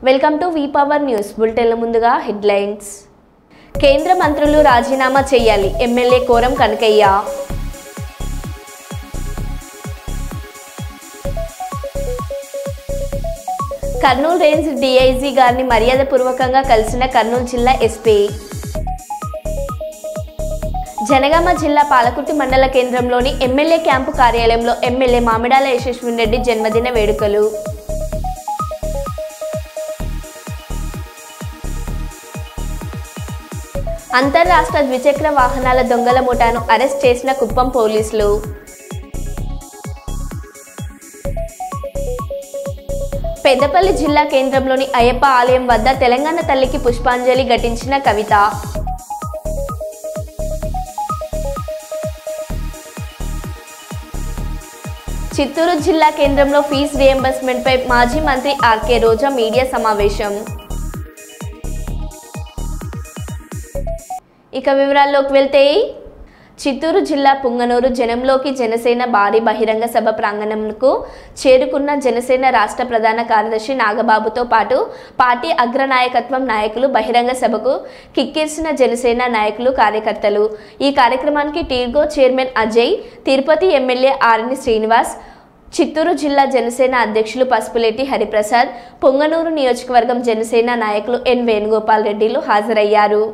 Welcome to V power news బులెటిన్ల ముందుగా headlines. కేంద్ర మంత్రులు రాజీనామా చేయాలి, MLA Koram Kanakaiah. Kurnool range DIG గారిని మర్యాదపూర్వకంగా కలిసిన కర్నూలు జిల్లా ఎస్పీ. జనగామ జిల్లా పాలకుర్తి మండల కేంద్రంలోని ఎమ్మెల్యే క్యాంపు కార్యాలయంలో ఎమ్మెల్యే మామిడాల యశస్విని రెడ్డి జన్మదిన వేడుకలు. అంతర్రాష్ట్ర ద్విచక్ర వాహనాల దొంగల ముఠాను అరెస్ట్ చేసిన కుప్పం పోలీసులు. పెద్దపల్లి జిల్లా కేంద్రంలోని అయ్యప్ప ఆలయం వద్ద తెలంగాణ తల్లికి పుష్పాంజలి ఘటించిన కవిత. చిత్తూరు జిల్లా కేంద్రంలో ఫీజు రియంబర్స్మెంట్ పై మాజీ మంత్రి ఆర్కే రోజా మీడియా సమావేశం. ఇక వివరాల్లోకి వెళ్తే, చిత్తూరు జిల్లా పుంగనూరు జనంలోకి జనసేన భారీ బహిరంగ సభ ప్రాంగణంకు చేరుకున్న జనసేన రాష్ట్ర ప్రధాన కార్యదర్శి నాగబాబుతో పాటు పార్టీ అగ్రనాయకత్వం నాయకులు బహిరంగ సభకు కిక్కిర్చిన జనసేన నాయకులు కార్యకర్తలు. ఈ కార్యక్రమానికి టీర్గో చైర్మన్ అజయ్, తిరుపతి ఎమ్మెల్యే ఆర్ని శ్రీనివాస్, చిత్తూరు జిల్లా జనసేన అధ్యక్షులు పసుపులేటి హరిప్రసాద్, పుంగనూరు నియోజకవర్గం జనసేన నాయకులు ఎన్ వేణుగోపాల్ రెడ్డిలు హాజరయ్యారు.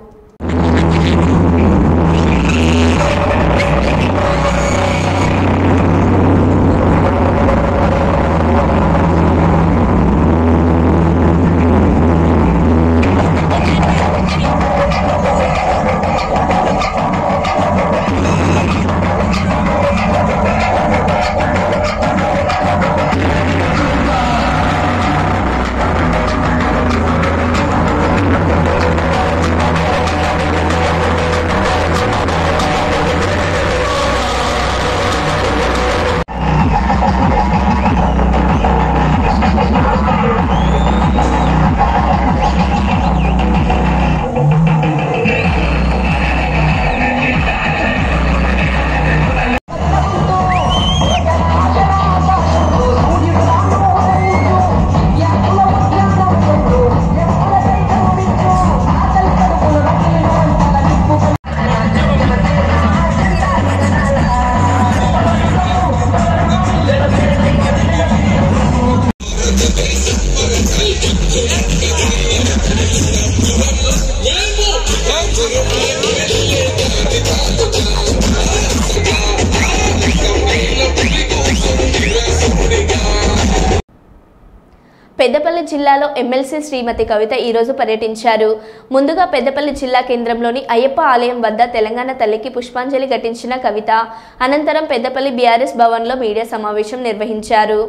పెద్దపల్లి జిల్లాలో ఎమ్మెల్సీ శ్రీమతి కవిత ఈరోజు పర్యటించారు. ముందుగా పెద్దపల్లి జిల్లా కేంద్రంలోని అయ్యప్ప ఆలయం వద్ద తెలంగాణ తల్లికి పుష్పాంజలి ఘటించిన కవిత అనంతరం పెద్దపల్లి బీఆర్ఎస్ భవన్లో మీడియా సమావేశం నిర్వహించారు.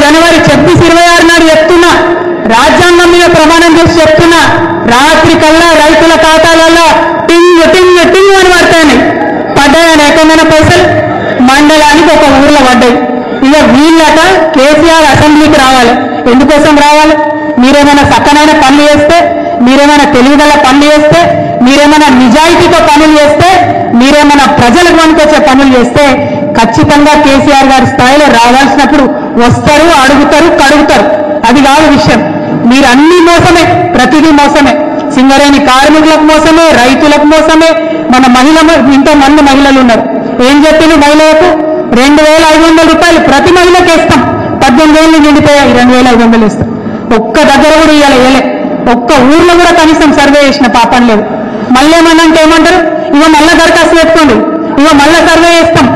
జనవరి 26 నాడు చెప్తున్నా, రాజ్యాంగం మీద ప్రమాణం చేసి చెప్తున్నా, రాత్రి కల్లా రైతుల ఖాతాలలో టింగ్ టింగ్ టింగ్ అని పడ్డాయని ఎక్కడైనా పైసలు మండలానికి ఒక ఊర్లో పడ్డాయి. ఇక వీళ్ళట కేసీఆర్ అసెంబ్లీకి రావాలి. ఎందుకోసం రావాలి? మీరేమైనా చక్కనైన పనులు చేస్తే, మీరేమైనా తెలివిగల పనులు చేస్తే, మీరేమైనా నిజాయితీతో పనులు చేస్తే, మీరేమైనా ప్రజలకు పనికొచ్చే పనులు చేస్తే ఖచ్చితంగా కేసీఆర్ గారి స్థాయిలో రావాల్సినప్పుడు వస్తారు, అడుగుతారు, కడుగుతారు. అది కాదు విషయం. మీరు అన్ని మోసమే, ప్రతిదీ మోసమే. సింగరేణి కార్మికులకు మోసమే, రైతులకు మోసమే. మన ఇంతో మంది మహిళలు ఉన్నారు. ఏం చెప్పింది మహిళలకు? 2500 రూపాయలు ప్రతి మహిళకి ఇస్తాం. 18 ఏళ్ళు నిండిపోయాయి, 2500 ఇస్తాం. ఒక్క దగ్గర కూడా ఇవ్వలే. ఒక్క ఊర్లో కూడా కనీసం సర్వే చేసిన పాపం లేదు. మళ్ళీ ఏమన్నంటే ఏమంటారు? ఇగో మళ్ళా దరఖాస్తు పెట్టుకోండి, ఇగో మళ్ళా సర్వే చేస్తాం,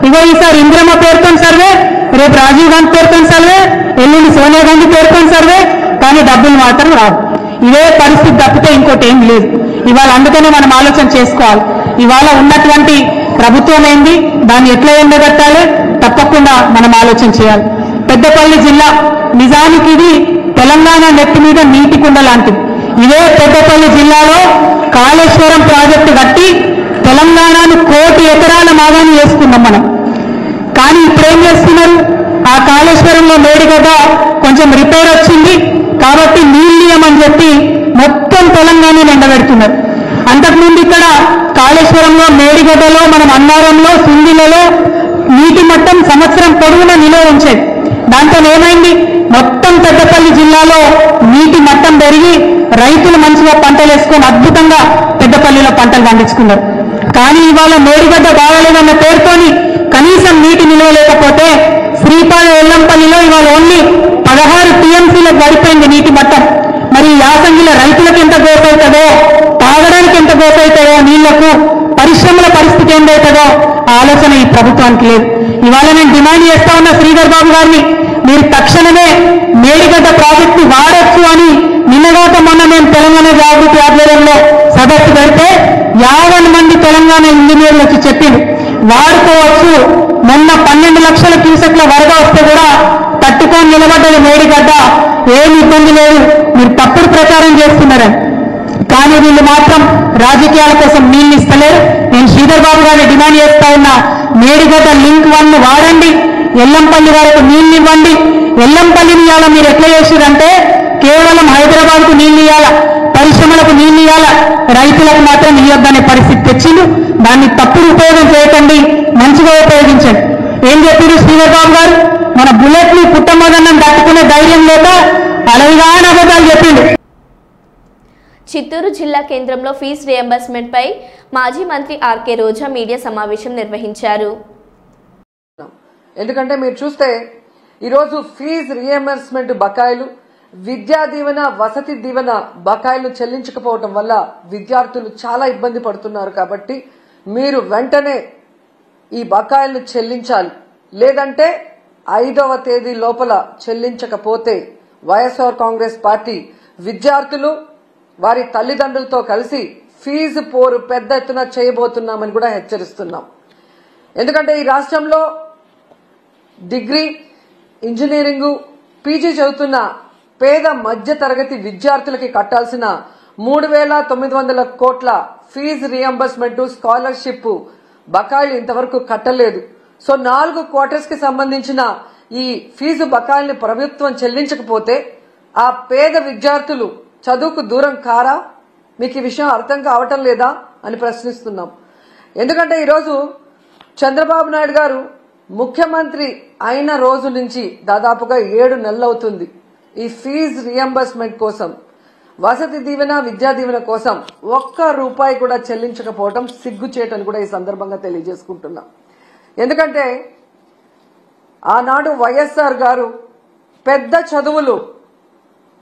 ఇగో ఈసారి ఇందిరమ్మ పేరుతో సర్వే, రేపు రాజీవ్ గాంధీ పేరుతో సర్వే, ఎల్లుండి సోనియా గాంధీ పేరుతో సర్వే, కానీ డబ్బులు మాత్రం రావు. ఇదే పరిస్థితి తప్పితే ఇంకోటి ఏం లేదు. ఇవాళ అందుకనే మనం ఆలోచన చేసుకోవాలి. ఇవాళ ఉన్నటువంటి ప్రభుత్వం ఏంది, దాన్ని ఎట్లా ఎండగట్టాలి, తప్పకుండా మనం ఆలోచన చేయాలి. పెద్దపల్లి జిల్లా నిజానికి ఇది తెలంగాణ నెత్తి మీద నీటి కుండ లాంటిది. ఇదే పెద్దపల్లి జిల్లాలో కాళేశ్వరం ప్రాజెక్టు కట్టి తెలంగాణను 1 కోటి ఎకరాల మాగాన్ని చేసుకున్నాం మనం. కానీ ఇప్పుడేం చేస్తున్నారు? ఆ కాళేశ్వరంలో మేడిగడ్డ కొంచెం రిపేర్ వచ్చింది కాబట్టి నీళ్ళని చెప్పి మొత్తం తెలంగాణను ఎండబెడుతున్నారు. అంతకుముందు ఇక్కడ కాళేశ్వరంలో, మేడిగడ్డలో, మనం అన్నారంలో, సింగిలలో నీటి మట్టం సంవత్సరం పొడవునా నిలవ ఉంచేది. దాంతో ఏమైంది? మొత్తం పెద్దపల్లి ఎల్లంపల్లి జిల్లాలో నీటి మట్టం పెరిగి రైతులు మంచిగా పంటలు వేసుకొని అద్భుతంగా పెద్దపల్లిలో పంటలు పండించుకున్నారు. కానీ ఇవాళ మేడిగడ్డ బాగలేదన్న పేరుతోని కనీసం నీటి నిల్వ లేకపోతే శ్రీపాద ఎల్లంపల్లిలో ఇవాళ ఓన్లీ 16 టీఎంసీలకు పడిపోయింది నీటి మట్టం. మరి యాసంగిలో రైతులకు ఎంత గోసవుతుందో, తాగడానికి ఎంత గోసవుతుందో, నీళ్లకు పరిశ్రమల పరిస్థితి ఏందవుతుందో ఆలోచన ఈ ప్రభుత్వానికి లేదు. ఇవాళ నేను డిమాండ్ చేస్తా ఉన్న శ్రీధర్ బాబు గారిని, మీరు తక్షణమే మేడిగడ్డ ప్రాజెక్టు వాడొచ్చు అని నిన్నగాక మొన్న మేము తెలంగాణ జాగృతి ఆధ్వర్యంలో సదస్సు పెడితే 50 మంది తెలంగాణ ఇంజనీర్లు వచ్చి చెప్పింది వాడుకోవచ్చు. మొన్న 12 లక్షల క్యూసెక్ల వరద వస్తే కూడా తట్టుకొని నిలబడ్డది మేడిగడ్డ, ఏమి ఇబ్బంది లేదు, మీరు తప్పుడు ప్రచారం చేస్తున్నారని. కానీ వీళ్ళు మాత్రం రాజకీయాల కోసం నీళ్లు ఇస్తలేరు. నేను శ్రీధర్ బాబు గారిని డిమాండ్ చేస్తా ఉన్నా, మేడిగడ్డ లింక్ 1 వాడండి, ఎల్లంపల్లి వరకు నీళ్లు ఇవ్వండి. ఎల్లంపల్లిని ఇవాళ మీరు ఎట్లా చేసిరంటే కేవలం హైదరాబాద్కు నీళ్లు ఇవ్వాలా, పరిశ్రమలకు నీళ్లు ఇవ్వాలా, రైతులకు మాత్రం ఇవ్వద్దనే పరిస్థితి తెచ్చిండు. దాన్ని తప్పుడు ఉపయోగం చేయకండి, మంచిగా ఉపయోగించండి. ఏం చెప్పారు శ్రీధర్ బాబు గారు? మన బుల్లెట్ని పుట్టమదన్నం తట్టుకునే ధైర్యం లేక అలవిగాన అబద్ధాలు చెప్పిండు. చిత్తూరు జిల్లా కేంద్రంలో ఫీజు రియంబర్స్మెంట్ పై మాజీ మంత్రి ఆర్కే రోజా మీడియా సమావేశం నిర్వహించారు. ఎందుకంటే మీరు చూస్తే ఈరోజు ఫీజు రియంబర్స్మెంట్ బకాయిలు, విద్యా దీవెన, వసతి దీవెన బకాయిలు చెల్లించకపోవడం వల్ల విద్యార్థులు చాలా ఇబ్బంది పడుతున్నారు. కాబట్టి మీరు వెంటనే ఈ బకాయిలను చెల్లించాలి. లేదంటే 5వ తేదీ లోపల చెల్లించకపోతే వైఎస్ఆర్ కాంగ్రెస్ పార్టీ విద్యార్థులు వారి తల్లిదండ్రులతో కలిసి ఫీజు పోరు పెద్ద ఎత్తున చేయబోతున్నామని కూడా హెచ్చరిస్తున్నాం. ఎందుకంటే ఈ రాష్ట్రంలో డిగ్రీ, ఇంజనీరింగ్, పీజీ చదువుతున్న పేద మధ్య తరగతి విద్యార్థులకి కట్టాల్సిన 3,900 కోట్ల ఫీజు రియంబర్స్మెంట్, స్కాలర్షిప్ బకాయిలు ఇంతవరకు కట్టలేదు. సో 4 క్వార్టర్స్ కి సంబంధించిన ఈ ఫీజు బకాయిల్ని ప్రభుత్వం చెల్లించకపోతే ఆ పేద విద్యార్థులు చదువుకు దూరం కారా? మీకు ఈ విషయం అర్థం కావటం లేదా అని ప్రశ్నిస్తున్నాం. ఎందుకంటే ఈరోజు చంద్రబాబు నాయుడు గారు ముఖ్యమంత్రి అయిన రోజు నుంచి దాదాపుగా 7 నెలలు అవుతుంది. ఈ ఫీజు రియంబర్స్మెంట్ కోసం, వసతి దీవెన, విద్యా దీవెన కోసం ₹1 కూడా చెల్లించకపోవడం సిగ్గుచేటని కూడా ఈ సందర్భంగా తెలియజేసుకుంటున్నాం. ఎందుకంటే ఆనాడు వైఎస్ఆర్ గారు పెద్ద చదువులు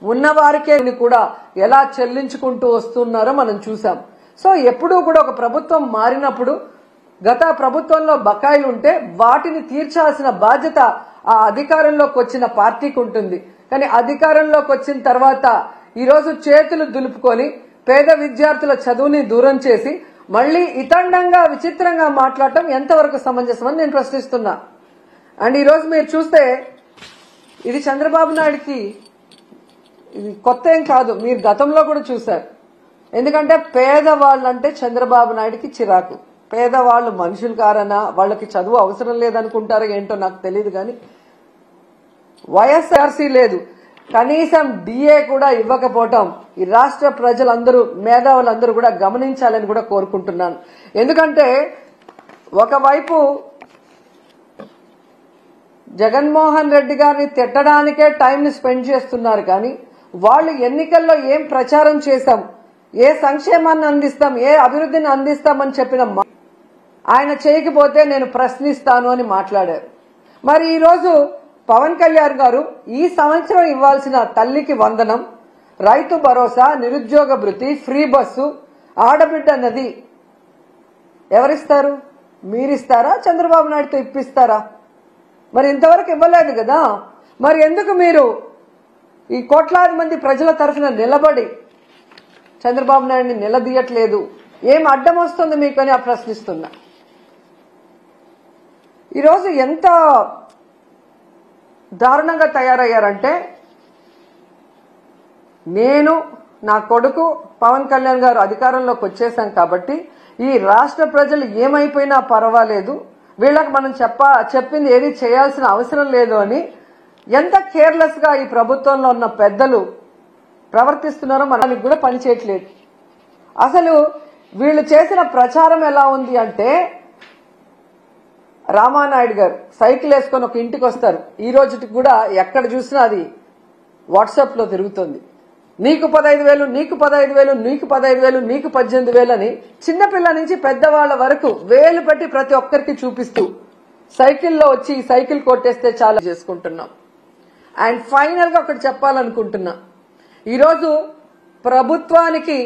ఉన్నవారికే కూడా ఎలా చెల్లించుకుంటూ వస్తున్నారో మనం చూసాం. సో ఎప్పుడూ కూడా ఒక ప్రభుత్వం మారినప్పుడు గత ప్రభుత్వంలో బకాయిలు ఉంటే వాటిని తీర్చాల్సిన బాధ్యత ఆ అధికారంలోకి వచ్చిన పార్టీకి ఉంటుంది. కానీ అధికారంలోకి వచ్చిన తర్వాత ఈరోజు చేతులు దులుపుకొని పేద విద్యార్థుల చదువుని దూరం చేసి మళ్లీ ఇతండంగా విచిత్రంగా మాట్లాడటం ఎంతవరకు సమంజసమని నేను ప్రశ్నిస్తున్నా. అండ్ ఈరోజు మీరు చూస్తే ఇది చంద్రబాబు నాయుడికి ఇది కొత్త ఏం కాదు, మీరు గతంలో కూడా చూశారు. ఎందుకంటే పేదవాళ్ళంటే చంద్రబాబు నాయుడికి చిరాకు. పేదవాళ్ళు మనుషులు కారనా, వాళ్ళకి చదువు అవసరం లేదనుకుంటారో ఏంటో నాకు తెలియదు. కానీ వైఎస్ఆర్సీ లేదు, కనీసం డిఏ కూడా ఇవ్వకపోవటం ఈ రాష్ట్ర ప్రజలందరూ, మేధావులందరూ కూడా గమనించాలని కూడా కోరుకుంటున్నాను. ఎందుకంటే ఒకవైపు జగన్మోహన్ రెడ్డి గారిని తిట్టడానికే టైంని స్పెండ్ చేస్తున్నారు. కానీ వాళ్ళు ఎన్నికల్లో ఏం ప్రచారం చేశాం, ఏ సంక్షేమాన్ని అందిస్తాం, ఏ అభివృద్ధిని అందిస్తామని చెప్పిన ఆయన చేయకపోతే నేను ప్రశ్నిస్తాను అని మాట్లాడారు. మరి ఈరోజు పవన్ కళ్యాణ్ గారు ఈ సంవత్సరం ఇవ్వాల్సిన తల్లికి వందనం, రైతు భరోసా, నిరుద్యోగ భృతి, ఫ్రీ బస్సు, ఆడబిడ్డ నది ఎవరిస్తారు? మీరిస్తారా? చంద్రబాబు నాయుడుతో ఇప్పిస్తారా? మరి ఇంతవరకు ఇవ్వలేదు కదా. మరి ఎందుకు మీరు ఈ కోట్లాది మంది ప్రజల తరఫున నిలబడి చంద్రబాబు నాయుడిని నిలదీయట్లేదు? ఏం అడ్డం వస్తుంది మీకు అని ప్రశ్నిస్తున్నా. ఈరోజు ఎంత దారుణంగా తయారయ్యారంటే, నేను, నా కొడుకు పవన్ కళ్యాణ్ గారు అధికారంలోకి వచ్చేసాం కాబట్టి ఈ రాష్ట్ర ప్రజలు ఏమైపోయినా పర్వాలేదు, వీళ్ళకి మనం చెప్పింది ఏది చేయాల్సిన అవసరం లేదు అని ఎంత కేర్లెస్ గా ఈ ప్రభుత్వంలో ఉన్న పెద్దలు ప్రవర్తిస్తున్నారో మనకి కూడా పని చేయట్లేదు. అసలు వీళ్ళు చేసిన ప్రచారం ఎలా ఉంది అంటే, రామానాయుడు గారు సైకిల్ వేసుకొని ఒక ఇంటికి వస్తారు. ఈ రోజుకి కూడా ఎక్కడ చూసినా అది వాట్సాప్లో తిరుగుతుంది. నీకు 15,000, నీకు 15,000, నీకు 15,000, నీకు 18,000 అని చిన్నపిల్ల నుంచి పెద్దవాళ్ల వరకు వేలు పెట్టి ప్రతి ఒక్కరికి చూపిస్తూ సైకిల్లో వచ్చి సైకిల్ కొట్టేస్తే చాలా చేసుకుంటున్నాం. అండ్ ఫైనల్ గా ఒకటి చెప్పాలనుకుంటున్నా. ఈరోజు ప్రభుత్వానికి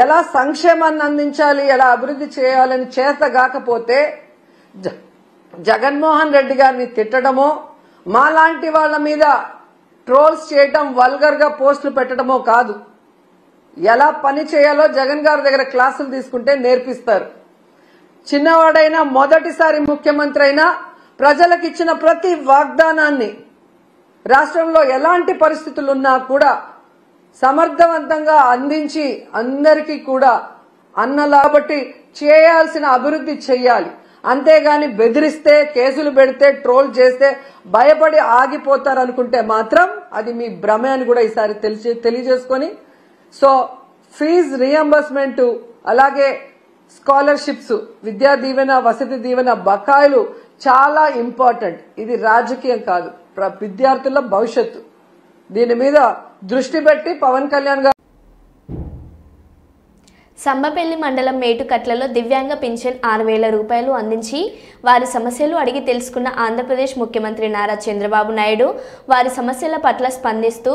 ఎలా సంక్షేమాన్ని అందించాలి, ఎలా అభివృద్ధి చేయాలని చేతగాకపోతే జగన్మోహన్ రెడ్డి గారిని తిట్టడమో, మాలాంటి వాళ్ళ మీద ట్రోల్స్ చేయటం, వల్గర్ గా పోస్టులు పెట్టడమో కాదు. ఎలా పని చేయాలో జగన్ గారి దగ్గర క్లాసులు తీసుకుంటే నేర్పిస్తారు. చిన్నవాడైనా మొదటిసారి ముఖ్యమంత్రి అయినా ప్రజలకు ఇచ్చిన ప్రతి వాగ్దానాన్ని రాష్ట్రంలో ఎలాంటి పరిస్థితులున్నా కూడా సమర్థవంతంగా అందించి అందరికీ కూడా అన్నలాబట్టి చేయాల్సిన అభివృద్ధి చెయ్యాలి. అంతేగాని బెదిరిస్తే, కేసులు పెడితే, ట్రోల్ చేస్తే భయపడి ఆగిపోతారనుకుంటే మాత్రం అది మీ భ్రమే అని కూడా ఈసారి తెలియజేసుకొని, సో ఫీజు రియంబర్స్మెంట్, అలాగే స్కాలర్షిప్స్, విద్యా దీవెన, వసతి దీవెన బకాయిలు చాలా ఇంపార్టెంట్. ఇది రాజకీయం కాదు, విద్యార్థుల భవిష్యత్తు. దీని మీద దృష్టి పెట్టి పవన్ కళ్యాణ్ గారు సమ్మపల్లి మండలం మేటుకట్లలో దివ్యాంగ పింఛన్ 6,000 రూపాయలు అందించి వారి సమస్యలు అడిగి తెలుసుకున్న ఆంధ్రప్రదేశ్ ముఖ్యమంత్రి నారా చంద్రబాబు నాయుడు వారి సమస్యల పట్ల స్పందిస్తూ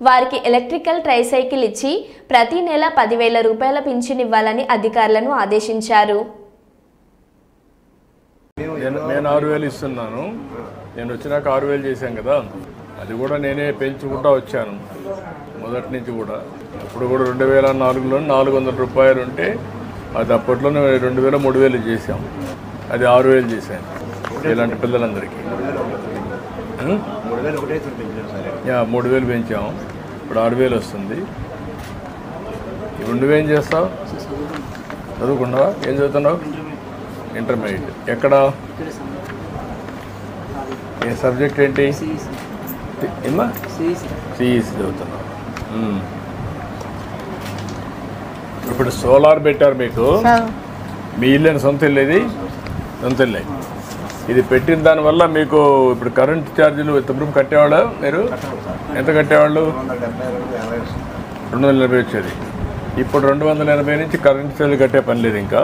వారికి ఎలక్ట్రికల్ ట్రైసైకిల్ ఇచ్చి ప్రతి నెల 10,000 రూపాయల పింఛన్ ఇవ్వాలని అధికారులను ఆదేశించారు. నేను 6,000 ఇస్తున్నాను. నేను వచ్చినాక 6,000 చేశాను కదా, అది కూడా నేనే పెంచుకుంటా వచ్చాను మొదటి నుంచి కూడా. అప్పుడు కూడా 2004లో 400 రూపాయలు ఉంటే అది అప్పట్లోనే 2,000, 3,000 చేశాం. అది 6,000 చేశాను ఇలాంటి పిల్లలందరికీ. 3,000 పెంచాం, ఇప్పుడు 6,000 వస్తుంది. ఇప్పుడు నువ్వేం చేస్తావు? చదువుకున్నావా? ఏం చదువుతున్నావు? ఇంటర్మీడియట్. ఎక్కడ? ఏ సబ్జెక్ట్ ఏంటి? ఏమా? సిఈసి చదువుతున్నావు. ఇప్పుడు సోలార్ పెట్టారు మీకు. మీ ఇల్లు సొంత ఇల్లు? ఇది సొంత ఇల్లే. ఇది పెట్టిన దానివల్ల మీకు ఇప్పుడు కరెంట్ ఛార్జీలు ఎంతవరకు కట్టేవాళ్ళు? మీరు ఎంత కట్టేవాళ్ళు? 280 వచ్చేది. ఇప్పుడు 280 నుంచి కరెంట్ ఛార్జీలు కట్టే పని లేదు. ఇంకా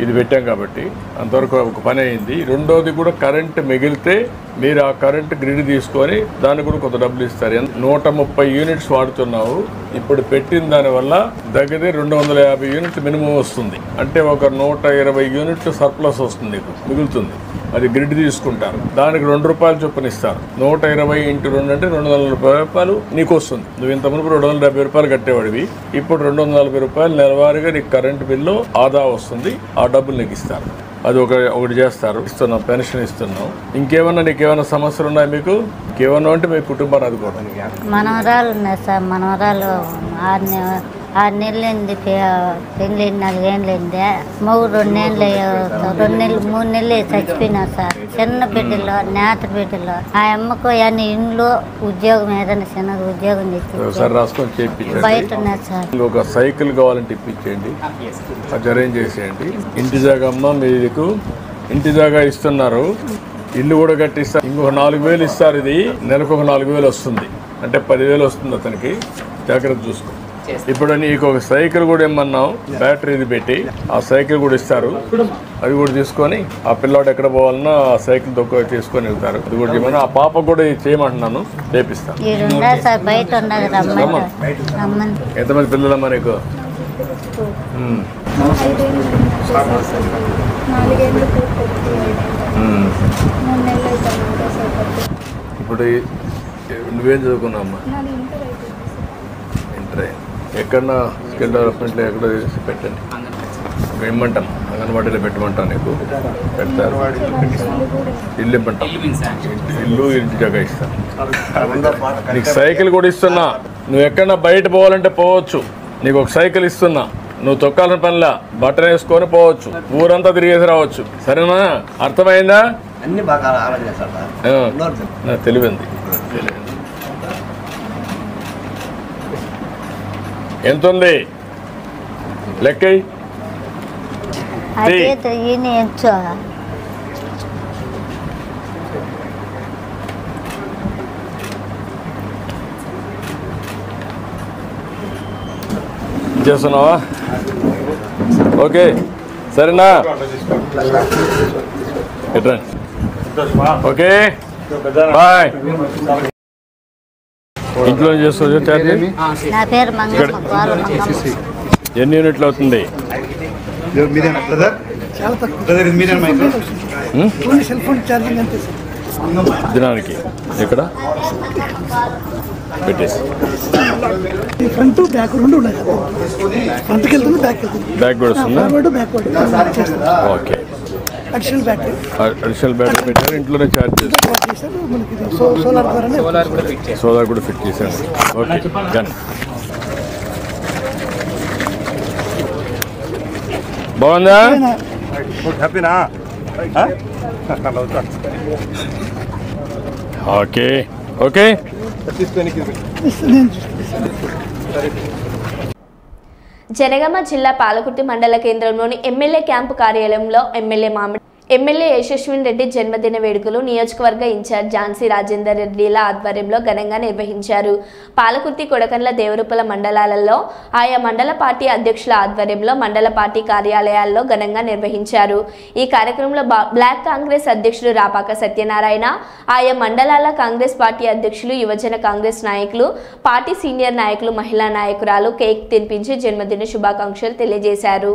ఇది పెట్టాం కాబట్టి అంతవరకు ఒక పని అయింది. రెండోది కూడా కరెంట్ మిగిలితే మీరు ఆ కరెంట్ గ్రిడ్ తీసుకొని దానికి కూడా కొంత డబ్బులు ఇస్తారు. 130 యూనిట్స్ వాడుతున్నావు. ఇప్పుడు పెట్టిన దానివల్ల దగ్గర 250 యూనిట్లు మినిమం వస్తుంది. అంటే ఒక 120 యూనిట్లు సర్ప్లస్ వస్తుంది, నీకు మిగులుతుంది. అది గ్రిడ్ తీసుకుంటారు, దానికి 2 రూపాయలు చొప్పున ఇస్తారు. 120 × 2 అంటే 240 రూపాయలు నీకు వస్తుంది. నువ్వు ఇంత మునుపు 270 రూపాయలు కట్టేవాడివి, ఇప్పుడు 240 రూపాయలు నెలవారీగా నీకు కరెంటు బిల్లు ఆదా వస్తుంది. ఆ డబ్బులు నీకు ఇస్తారు. అది ఒకటి చేస్తారు. ఇస్తున్నాం, పెన్షన్ ఇస్తున్నాం. ఇంకేమన్నా నీకేమైనా సమస్యలు ఉన్నాయి మీకు? ఇంకేమన్నా అంటే మీ కుటుంబాన్ని ఆదుకోవడం. మనవరాలు ఉన్నాయి సార్. మనవరాలు 6 నెలలైంది, పెళ్ళి 4 ఏళ్ళైంది. మగ 2 నెలలు 3 నెలలు చచ్చిపోయినారు సార్. చిన్న బిడ్డలో, నేత బిడ్డలో. ఆ అమ్మకు అన్ని ఇంట్లో ఉద్యోగం, ఏదైనా చిన్న ఉద్యోగం చేసి బయట ఉన్నారు సార్. ఒక సైకిల్ కావాలంటే ఇప్పించేయండి, అది అరేంజ్ చేసేయండి. ఇంటి జాగా అమ్మ మీకు ఇంటి జాగా ఇస్తున్నారు, ఇల్లు కూడా కట్టిస్తారు. ఇంకొక 4,000 ఇస్తారు. ఇది నెలకు ఒక 4,000 వస్తుంది, అంటే 10,000 వస్తుంది అతనికి. జాగ్రత్త చూసుకో. ఇప్పుడు నీకు ఒక సైకిల్ కూడా ఏమన్నావు, బ్యాటరీది పెట్టి ఆ సైకిల్ కూడా ఇస్తారు. అది కూడా తీసుకొని ఆ పిల్లాడు ఎక్కడ పోవాలన్నా ఆ సైకిల్ దొక్క తీసుకొని వెళ్తారు. అది కూడా చేయమని ఆ పాప కూడా చేయమంటున్నాను, చేపిస్తాను. ఎంతమంది పిల్లలమ్మా నీకు? ఇప్పుడు నువ్వేం చదువుకున్నావమ్మా? ఇంటర్. ఎక్కడన్నా స్కిల్ డెవలప్మెంట్లో ఎక్కడ పెట్టండి, ఇమ్మంటాం. అంగన్వాడీలో పెట్టమంటాం, నీకు పెడతారు. ఇల్లు ఇమ్మంటాం, ఇల్లు ఇంటి జాగా ఇస్తాను. నీకు సైకిల్ కూడా ఇస్తున్నా. నువ్వు ఎక్కడన్నా బయట పోవాలంటే పోవచ్చు. నీకు ఒక సైకిల్ ఇస్తున్నా, నువ్వు తొక్కాలని పనిలా బట్టలు వేసుకొని పోవచ్చు, ఊరంతా తిరిగేసి రావచ్చు. సరేనా? అర్థమైందా? తెలివింది. ఎంత ఉంది లెక్క? ఇచ్చేస్తున్నావా? ఓకే సరేనా? ఎట్రా ఓకే బాయ్. ఇంట్లో చేస్తుంది ఛార్జ్? నా పేరు మంగమ్మ, గోల మంగమ్మ. ఎన్ని యూనిట్లు అవుతుంది? దినానికి ఇక్కడ పెట్టేసి ఫ్రంట్ బ్యాక్ రెండు ఉన్నాయి. ఫ్రంట్కి వెళ్తుంది, బ్యాక్ వెళ్తుంది. బ్యాక్ కూడా వస్తుందా? ఓకే. అడిషనల్ బ్యాటరీ పెట్టారు. ఇంట్లోనే ఛార్జ్ చేస్తారు. సోలార్ కూడా ఫిట్ చేశాను. Okay done. బాగుందా? Okay okay. జనగామ జిల్లా పాలకుర్తి మండల కేంద్రంలోని ఎమ్మెల్యే క్యాంపు కార్యాలయంలో ఎమ్మెల్యే యశస్విన్ రెడ్డి జన్మదిన వేడుకలు నియోజకవర్గ ఇన్ఛార్జ్ ఝాన్సీ రాజేందర్ రెడ్డిల ఆధ్వర్యంలో ఘనంగా నిర్వహించారు. పాలకుర్తి, కొడకండ్ల, దేవరూపల మండలాలలో ఆయా మండల పార్టీ అధ్యక్షుల ఆధ్వర్యంలో మండల పార్టీ కార్యాలయాల్లో ఘనంగా నిర్వహించారు. ఈ కార్యక్రమంలో బ్లాక్ కాంగ్రెస్ అధ్యక్షుడు రాపాక సత్యనారాయణ, ఆయా మండలాల కాంగ్రెస్ పార్టీ అధ్యక్షులు, యువజన కాంగ్రెస్ నాయకులు, పార్టీ సీనియర్ నాయకులు, మహిళా నాయకురాలు కేక్ తినిపించి జన్మదిన శుభాకాంక్షలు తెలియజేశారు.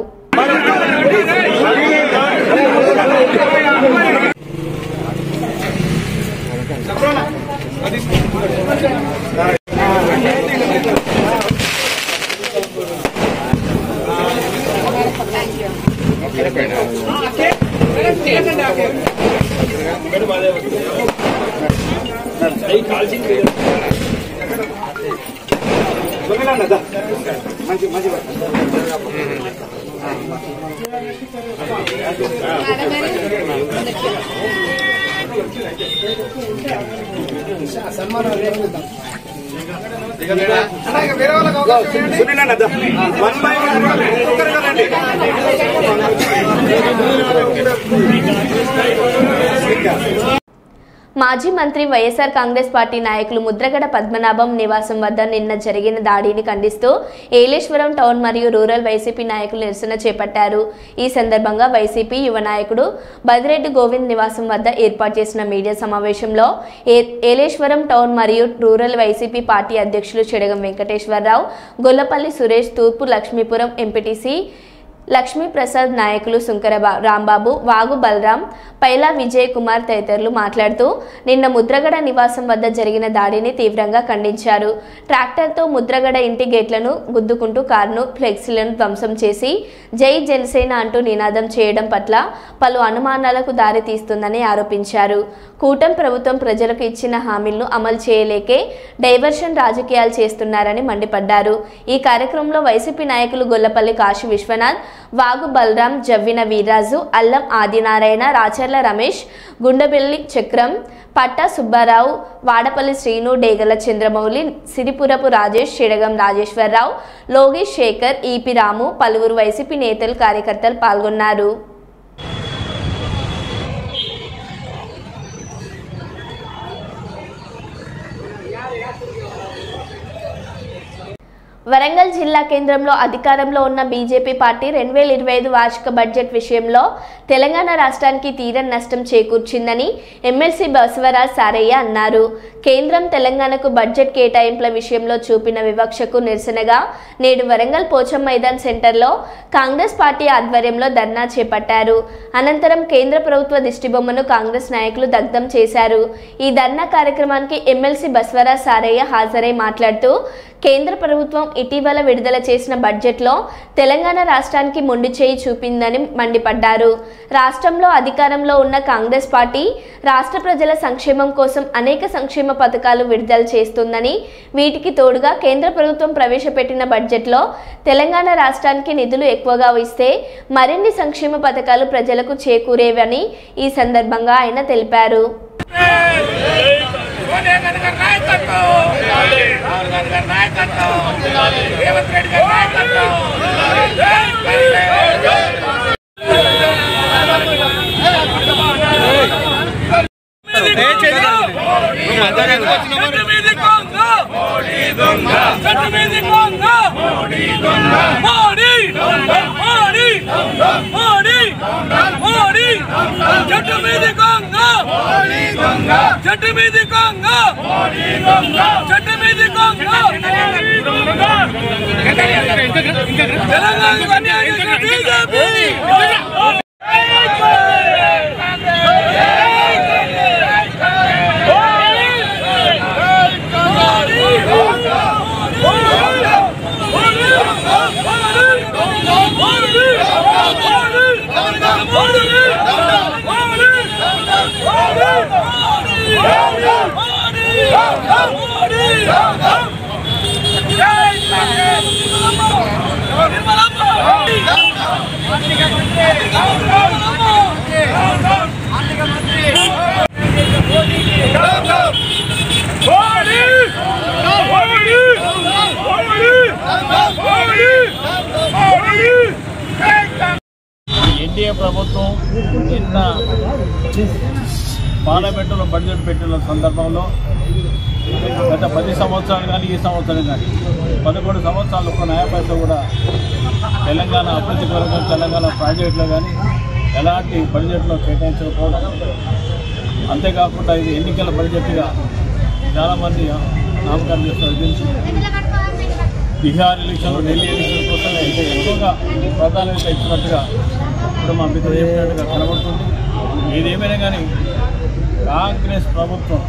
మాజీ మంత్రి వైఎస్ఆర్ కాంగ్రెస్ పార్టీ నాయకులు ముద్రగడ పద్మనాభం నివాసం వద్ద నిన్న జరిగిన దాడిని ఖండిస్తూ ఏలేశ్వరం టౌన్ మరియు రూరల్ వైసీపీ నాయకులు నిరసన చేపట్టారు. ఈ సందర్భంగా వైసీపీ యువ నాయకుడు బదిరెడ్డి గోవింద్ నివాసం వద్ద ఏర్పాటు చేసిన మీడియా సమావేశంలో ఏలేశ్వరం టౌన్ మరియు రూరల్ వైసీపీ పార్టీ అధ్యక్షులు చెడగం వెంకటేశ్వరరావు, గొల్లపల్లి సురేష్, తూర్పు లక్ష్మీపురం ఎంపీటీసీ లక్ష్మీప్రసాద్ నాయకులు సుంకర రాంబాబు, వాగు బలరాం, పైలా విజయ్ కుమార్ తదితరులు మాట్లాడుతూ నిన్న ముద్రగడ నివాసం వద్ద జరిగిన దాడిని తీవ్రంగా ఖండించారు. ట్రాక్టర్తో ముద్రగడ ఇంటి గేట్లను గుద్దుకుంటూ కారును, ఫ్లెక్సీలను ధ్వంసం చేసి జై జనసేన అంటూ నినాదం చేయడం పట్ల పలు అనుమానాలకు దారి తీస్తుందని ఆరోపించారు. కూటమి ప్రభుత్వం ప్రజలకు ఇచ్చిన హామీలను అమలు చేయలేకే డైవర్షన్ రాజకీయాలు చేస్తున్నారని మండిపడ్డారు. ఈ కార్యక్రమంలో వైసీపీ నాయకులు గొల్లపల్లి కాశీ విశ్వనాథ్, వాగు బలరాం, జవ్విన వీర్రాజు, అల్లం ఆదినారాయణ, రాచర్ల రమేష్, గుండబెల్లి చక్రం, పట్టా సుబ్బారావు, వాడపల్లి శ్రీను, డేగల చంద్రమౌళి, సిరిపురపు రాజేష్, చెడగం రాజేశ్వరరావు, లోగేష్ శేఖర్, ఈపి రాము, పలువురు వైసీపీ నేతలు, కార్యకర్తలు పాల్గొన్నారు. వరంగల్ జిల్లా కేంద్రంలో అధికారంలో ఉన్న బీజేపీ పార్టీ 2025 వార్షిక బడ్జెట్ విషయంలో తెలంగాణ రాష్ట్రానికి తీరని నష్టం చేకూర్చిందని ఎమ్మెల్సీ బసవరాజ్ సారయ్య అన్నారు. కేంద్రం తెలంగాణకు బడ్జెట్ కేటాయింపుల విషయంలో చూపిన వివక్షకు నిరసనగా నేడు వరంగల్ పోచం మైదాన్ సెంటర్లో కాంగ్రెస్ పార్టీ ఆధ్వర్యంలో ధర్నా చేపట్టారు. అనంతరం కేంద్ర ప్రభుత్వ దిష్టిబొమ్మను కాంగ్రెస్ నాయకులు దగ్ధం చేశారు. ఈ ధర్నా కార్యక్రమానికి ఎమ్మెల్సీ బసవరాజ్ సారయ్య హాజరై మాట్లాడుతూ కేంద్ర ప్రభుత్వం ఇటీవల విడుదల చేసిన బడ్జెట్లో తెలంగాణ రాష్ట్రానికి మొండి చేయి చూపిందని మండిపడ్డారు. రాష్ట్రంలో అధికారంలో ఉన్న కాంగ్రెస్ పార్టీ రాష్ట్ర ప్రజల సంక్షేమం కోసం అనేక సంక్షేమ పథకాలు విడుదల చేస్తుందని, వీటికి తోడుగా కేంద్ర ప్రభుత్వం ప్రవేశపెట్టిన బడ్జెట్లో తెలంగాణ రాష్ట్రానికి నిధులు ఎక్కువగా ఇస్తే మరిన్ని సంక్షేమ పథకాలు ప్రజలకు చేకూరేవని ఈ సందర్భంగా ఆయన తెలిపారు. మోడీ ఎన్డీఏ ప్రభుత్వం నిన్న పార్లమెంటులో బడ్జెట్ పెట్టిన సందర్భంలో గత 10 సంవత్సరాలు కానీ ఈ సంవత్సరం కానీ 11 సంవత్సరాలు ఒక్క న్యాయ పైస కూడా తెలంగాణ అభివృద్ధి కొరకు తెలంగాణ ప్రాజెక్టులో కానీ ఎలాంటి బడ్జెట్లో కేటాయించకపోవడం, అంతేకాకుండా ఇది ఎన్నికల బడ్జెట్గా చాలామంది నామకరణం చేస్తారు. బీహార్ ఎలక్షన్లు, ఢిల్లీ ఎలక్షన్ కోసం ఎక్కువగా ప్రాధాన్యత ఇచ్చినట్టుగా ఇప్పుడు మా మిత్రులు చెప్పినట్టుగా కనబడుతుంది. ఏదేమైనా కానీ కాంగ్రెస్ ప్రభుత్వం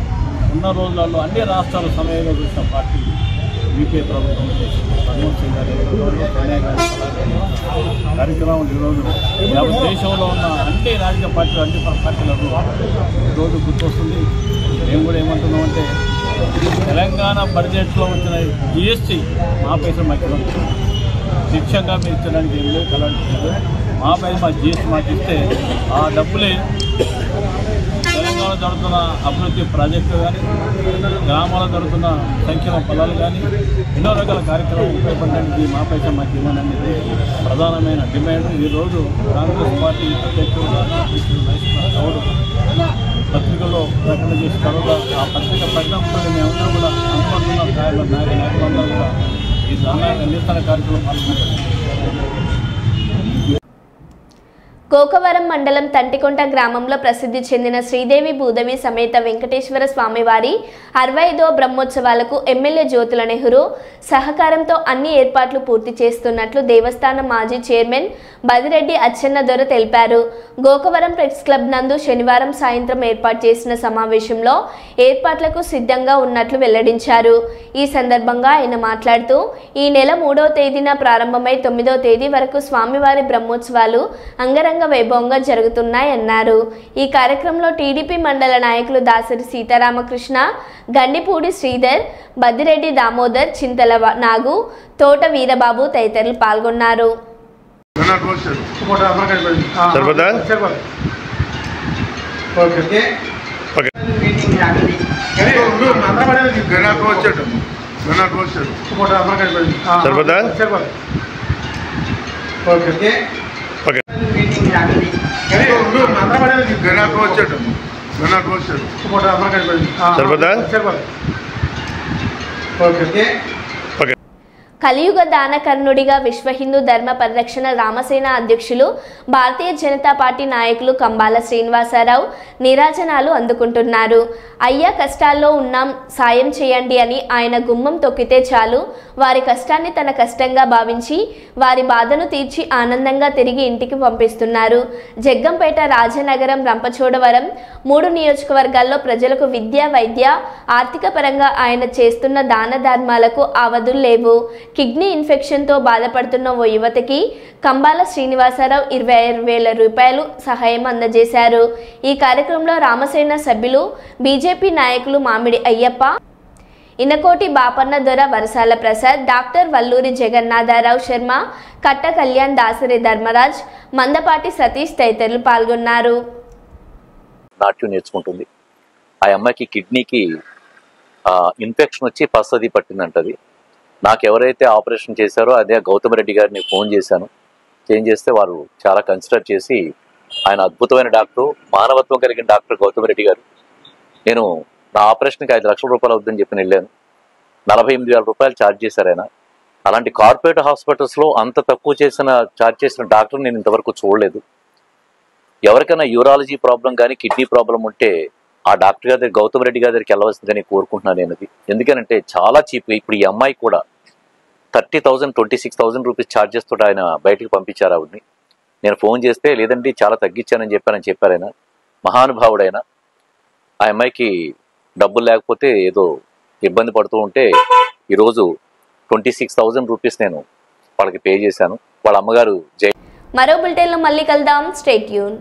ఉన్న రోజులలో అన్ని రాష్ట్రాల సమయంలో చూసిన పార్టీ యూపీఏ ప్రభుత్వం మన్మోహన్ సింగ్ గారి సోనియా గాంధీ కార్యక్రమం ఈరోజు దేశంలో ఉన్న అన్ని రాజకీయ పార్టీలు అన్ని పార్టీలకు ఈరోజు గుర్తొస్తుంది. మేము కూడా ఏమంటున్నామంటే తెలంగాణ బడ్జెట్లో వచ్చిన జిఎస్టీ మా పైసలు మాకు శిక్షంగా మీరు ఇచ్చడానికి ఏం లేదు, కలవట్లేదు. మా పైసలు మా జిఎస్టీ మాకు ఇస్తే ఆ డబ్బులే తెలంగాణలో జరుగుతున్న అభివృద్ధి ప్రాజెక్టులు కానీ, గ్రామాల్లో జరుగుతున్న సంక్షేమ ఫలాలు కానీ, ఎన్నో రకాల కార్యక్రమాలు ఉపయోగపడడానికి మా పైసలు మాకు ఇవ్వననేది ప్రధానమైన డిమాండ్. ఈరోజు కాంగ్రెస్ పార్టీ అధ్యక్షుడుగా గౌడ్ పత్రికలో ప్రకటన చేసిన తర్వాత ఆ పత్రిక ప్రకటనతో మేమందరం కూడా అనుకుంటున్న నాయకులందరూ కూడా ఈ నిరసన కార్యక్రమం పాల్గొంటున్నాం. కోకవరం మండలం తంటికొంట గ్రామంలో ప్రసిద్ధి చెందిన శ్రీదేవి భూదేవి సమేత వెంకటేశ్వర స్వామివారి 65వ బ్రహ్మోత్సవాలకు ఎమ్మెల్యే జ్యోతుల నెహ్రూ సహకారంతో అన్ని ఏర్పాట్లు పూర్తి చేస్తున్నట్లు దేవస్థానం మాజీ చైర్మన్ బదిరెడ్డి అచ్చెన్నదొర తెలిపారు. గోకవరం ప్రెస్ క్లబ్ నందు శనివారం సాయంత్రం ఏర్పాటు చేసిన సమావేశంలో ఏర్పాట్లకు సిద్ధంగా ఉన్నట్లు వెల్లడించారు. ఈ సందర్భంగా ఆయన మాట్లాడుతూ ఈ నెల 3వ తేదీన ప్రారంభమై 9వ తేదీ వరకు స్వామివారి బ్రహ్మోత్సవాలు అంగరంగ వైభవంగా జరుగుతున్నాయన్నారు. ఈ కార్యక్రమంలో టీడీపీ మండల నాయకులు దాసరి సీతారామకృష్ణ, గండిపూడి శ్రీధర్, బద్దిరెడ్డి దామోదర్, చింతల నాగు, తోట వీరబాబు తదితరులు పాల్గొన్నారు. కలియుగ దానకర్ణుడిగా విశ్వ హిందూ ధర్మ పరిరక్షణ రామసేన అధ్యక్షులు భారతీయ జనతా పార్టీ నాయకులు కంబాల శ్రీనివాసరావు నీరాజనాలు అందుకుంటున్నారు. అయ్యా కష్టాల్లో ఉన్నాం, సాయం చేయండి అని ఆయన గుమ్మం తొక్కితే చాలు వారి కష్టాన్ని తన కష్టంగా భావించి వారి బాధను తీర్చి ఆనందంగా తిరిగి ఇంటికి పంపిస్తున్నారు. జగ్గంపేట, రాజనగరం, రంపచోడవరం 3 నియోజకవర్గాల్లో ప్రజలకు విద్య, వైద్య, ఆర్థిక పరంగా ఆయన చేస్తున్న దాన ధర్మాలకు అవధులు లేవు. కిడ్నీ ఇన్ఫెక్షన్తో బాధపడుతున్న ఓ యువతికి కంబాల శ్రీనివాసరావు 25,000 రూపాయలు సహాయం అందజేశారు. ఈ కార్యక్రమంలో రామసేన సభ్యులు, బీజేపీ నాయకులు మామిడి అయ్యప్ప, ఇనకోటి బాపన్న దొర, వరసాల ప్రసాద్, డాక్టర్ వల్లూరి జగన్నాథరావు శర్మ, కట్ట కళ్యాణ్, దాసరి ధర్మరాజ్, మందపాటి సతీష్ తదితరులు పాల్గొన్నారు. నాట్యం నేర్చుకుంటుంది. ఆ అమ్మాయికి కిడ్నీకి ఇన్ఫెక్షన్ వచ్చి పసది పట్టిందంటది. నాకు ఎవరైతే ఆపరేషన్ చేశారో అదే గౌతమ్ రెడ్డి గారిని ఫోన్ చేశాను. చేస్తే వారు చాలా కన్సిడర్ చేసి, ఆయన అద్భుతమైన డాక్టర్, మానవత్వం కలిగిన డాక్టర్ గౌతమ్ రెడ్డి గారు. నేను నా ఆపరేషన్కి 5 లక్షల రూపాయలు అవుతుందని చెప్పి వెళ్ళాను. 48,000 రూపాయలు ఛార్జ్ చేశారు ఆయన. అలాంటి కార్పొరేట్ హాస్పిటల్స్లో అంత తక్కువ ఛార్జ్ చేసిన డాక్టర్ నేను ఇంతవరకు చూడలేదు. ఎవరికైనా యూరాలజీ ప్రాబ్లం కానీ కిడ్నీ ప్రాబ్లం ఉంటే ఆ డాక్టర్ గారి దగ్గర గౌతమ్ రెడ్డి గారి దగ్గరికి వెళ్ళవలసిందని కోరుకుంటున్నాను నేను. అది ఎందుకనంటే చాలా చీప్గా ఇప్పుడు ఈ అమ్మాయి కూడా 30,000 26,000 రూపీస్ ఛార్జెస్ తోటి ఆయన బయటికి పంపించారు ఆవిడ్ని. నేను ఫోన్ చేస్తే లేదండి చాలా తగ్గించానని చెప్పారు ఆయన. మహానుభావుడైన ఆ అమ్మాయికి డబ్బులు లేకపోతే ఏదో ఇబ్బంది పడుతూ ఉంటే ఈరోజు 26,000 రూపీస్ నేను వాళ్ళకి పే చేశాను. వాళ్ళ అమ్మగారు మరో బులెటిన్లో మళ్ళీ కలుద్దాం. Stay tune.